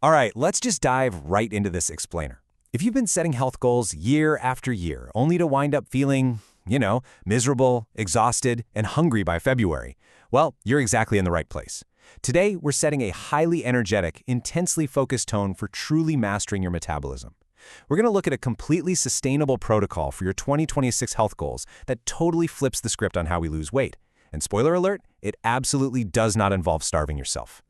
All right, let's just dive right into this explainer. If you've been setting health goals year after year, only to wind up feeling, miserable, exhausted, and hungry by February, well, you're exactly in the right place. Today, we're setting a highly energetic, intensely focused tone for truly mastering your metabolism. We're going to look at a completely sustainable protocol for your 2026 health goals that totally flips the script on how we lose weight. And spoiler alert, it absolutely does not involve starving yourself.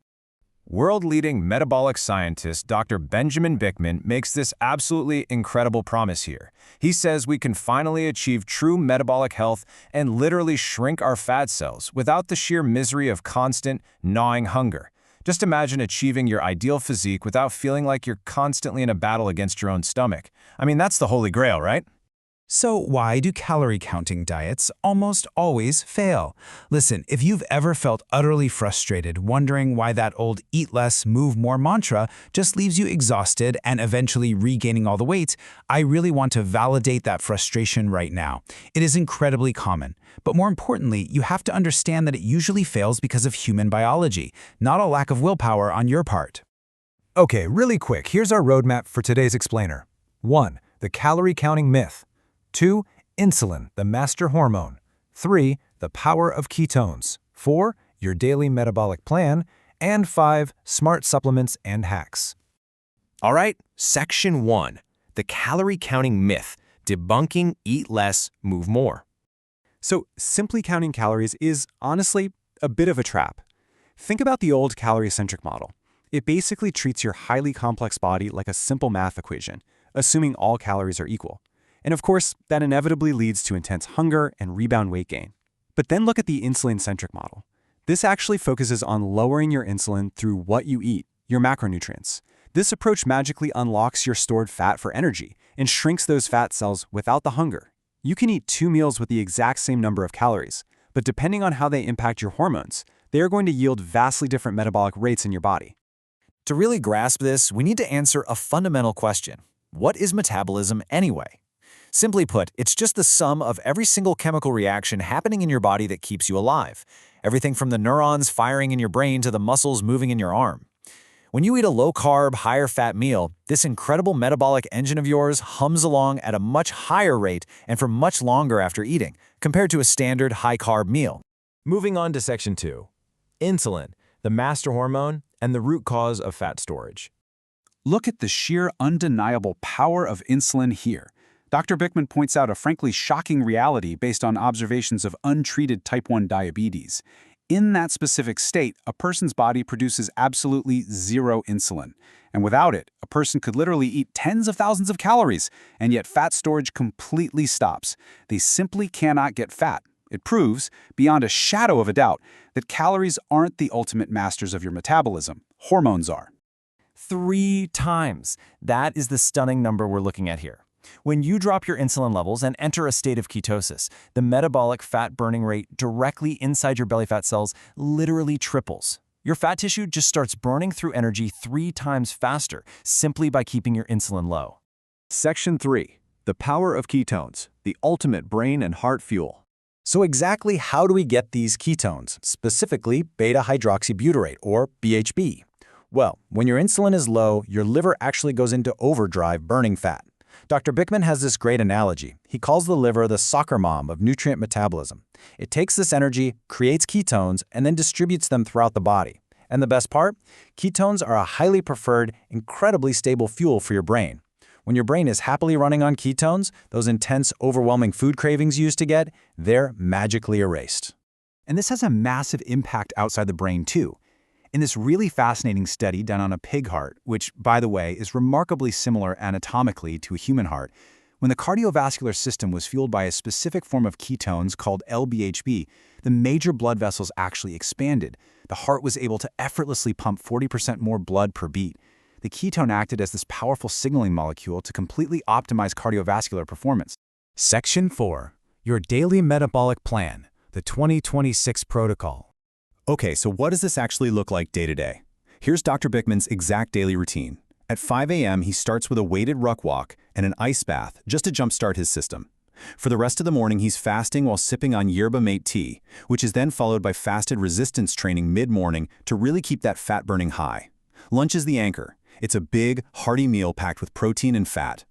World-leading metabolic scientist Dr. Benjamin Bikman makes this absolutely incredible promise here. He says we can finally achieve true metabolic health and literally shrink our fat cells without the sheer misery of constant, gnawing hunger. Just imagine achieving your ideal physique without feeling like you're constantly in a battle against your own stomach. I mean, that's the holy grail, right? So why do calorie-counting diets almost always fail? Listen, if you've ever felt utterly frustrated, wondering why that old eat less, move more mantra just leaves you exhausted and eventually regaining all the weight, I really want to validate that frustration right now. It is incredibly common. But more importantly, you have to understand that it usually fails because of human biology, not a lack of willpower on your part. Okay, really quick, here's our roadmap for today's explainer. 1. The calorie-counting myth. 2. Insulin, the master hormone. 3. The power of ketones. 4. Your daily metabolic plan. And 5. Smart supplements and hacks. All right, Section 1. The calorie-counting myth. Debunking eat less, move more. So simply counting calories is, honestly, a bit of a trap. Think about the old calorie-centric model. It basically treats your highly complex body like a simple math equation, assuming all calories are equal. And of course, that inevitably leads to intense hunger and rebound weight gain. But then look at the insulin-centric model. This actually focuses on lowering your insulin through what you eat, your macronutrients. This approach magically unlocks your stored fat for energy and shrinks those fat cells without the hunger. You can eat 2 meals with the exact same number of calories, but depending on how they impact your hormones, they are going to yield vastly different metabolic rates in your body. To really grasp this, we need to answer a fundamental question. What is metabolism anyway? Simply put, it's just the sum of every single chemical reaction happening in your body that keeps you alive. Everything from the neurons firing in your brain to the muscles moving in your arm. When you eat a low-carb, higher-fat meal, this incredible metabolic engine of yours hums along at a much higher rate and for much longer after eating, compared to a standard high-carb meal. Moving on to Section 2. Insulin, the master hormone and the root cause of fat storage. Look at the sheer undeniable power of insulin here. Dr. Bikman points out a frankly shocking reality based on observations of untreated type 1 diabetes. In that specific state, a person's body produces absolutely zero insulin. And without it, a person could literally eat tens of thousands of calories, and yet fat storage completely stops. They simply cannot get fat. It proves, beyond a shadow of a doubt, that calories aren't the ultimate masters of your metabolism. Hormones are. 3 times. That is the stunning number we're looking at here. When you drop your insulin levels and enter a state of ketosis, the metabolic fat burning rate directly inside your belly fat cells literally triples. Your fat tissue just starts burning through energy 3 times faster simply by keeping your insulin low. Section 3. The power of ketones, the ultimate brain and heart fuel. So exactly how do we get these ketones, specifically beta-hydroxybutyrate, or BHB? Well, when your insulin is low, your liver actually goes into overdrive burning fat. Dr. Bikman has this great analogy. He calls the liver the soccer mom of nutrient metabolism. It takes this energy, creates ketones, and then distributes them throughout the body. And the best part? Ketones are a highly preferred, incredibly stable fuel for your brain. When your brain is happily running on ketones, those intense, overwhelming food cravings you used to get, they're magically erased. And this has a massive impact outside the brain too. In this really fascinating study done on a pig heart, which, by the way, is remarkably similar anatomically to a human heart, when the cardiovascular system was fueled by a specific form of ketones called LBHB, the major blood vessels actually expanded. The heart was able to effortlessly pump 40% more blood per beat. The ketone acted as this powerful signaling molecule to completely optimize cardiovascular performance. Section 4. Your daily metabolic plan, the 2026 protocol. Okay, so what does this actually look like day to day? Here's Dr. Bikman's exact daily routine. At 5 a.m., he starts with a weighted ruck walk and an ice bath just to jumpstart his system. For the rest of the morning, he's fasting while sipping on yerba mate tea, which is then followed by fasted resistance training mid-morning to really keep that fat burning high. Lunch is the anchor. It's a big, hearty meal packed with protein and fat.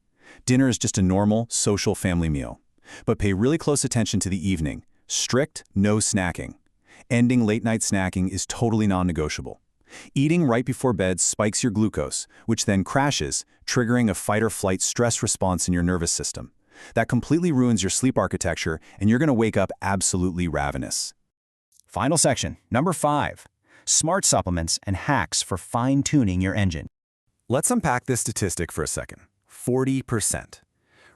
Dinner is just a normal, social family meal. But pay really close attention to the evening. Strict, no snacking. Ending late-night snacking is totally non-negotiable. Eating right before bed spikes your glucose, which then crashes, triggering a fight-or-flight stress response in your nervous system. That completely ruins your sleep architecture, and you're going to wake up absolutely ravenous. Final section, number 5. Smart supplements and hacks for fine-tuning your engine. Let's unpack this statistic for a second. 40%.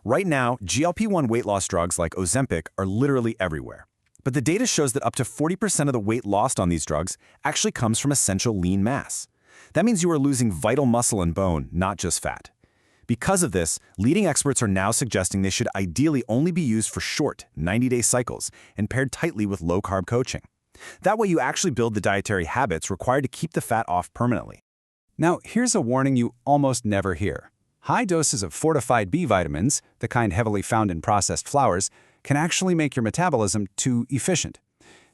Right now, GLP-1 weight loss drugs like Ozempic are literally everywhere. But the data shows that up to 40% of the weight lost on these drugs actually comes from essential lean mass. That means you are losing vital muscle and bone, not just fat. Because of this, leading experts are now suggesting they should ideally only be used for short, 90-day cycles and paired tightly with low-carb coaching. That way you actually build the dietary habits required to keep the fat off permanently. Now, here's a warning you almost never hear. High doses of fortified B vitamins, the kind heavily found in processed flours, can actually make your metabolism too efficient.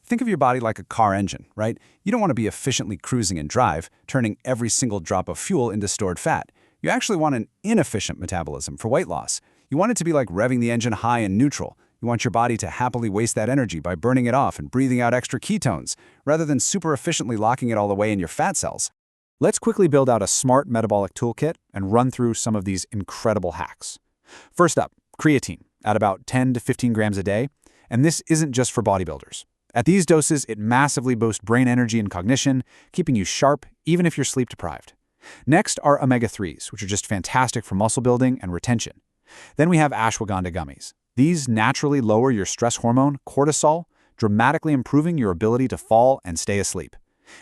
Think of your body like a car engine, right? You don't want to be efficiently cruising in drive, turning every single drop of fuel into stored fat. You actually want an inefficient metabolism for weight loss. You want it to be like revving the engine high and neutral. You want your body to happily waste that energy by burning it off and breathing out extra ketones, rather than super efficiently locking it all away in your fat cells. Let's quickly build out a smart metabolic toolkit and run through some of these incredible hacks. First up, creatine, at about 10 to 15 grams a day. And this isn't just for bodybuilders. At these doses, it massively boosts brain energy and cognition, keeping you sharp even if you're sleep deprived. Next are omega-3s, which are just fantastic for muscle building and retention. Then we have ashwagandha gummies. These naturally lower your stress hormone, cortisol, dramatically improving your ability to fall and stay asleep.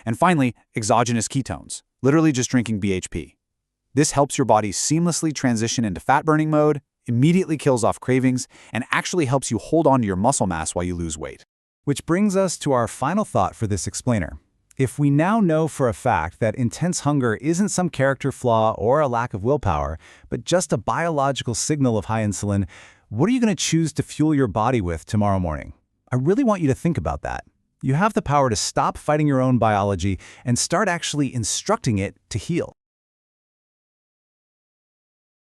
And finally, exogenous ketones, literally just drinking BHP. This helps your body seamlessly transition into fat-burning mode, immediately kills off cravings, and actually helps you hold on to your muscle mass while you lose weight. Which brings us to our final thought for this explainer. If we now know for a fact that intense hunger isn't some character flaw or a lack of willpower, but just a biological signal of high insulin, what are you going to choose to fuel your body with tomorrow morning? I really want you to think about that. You have the power to stop fighting your own biology and start actually instructing it to heal.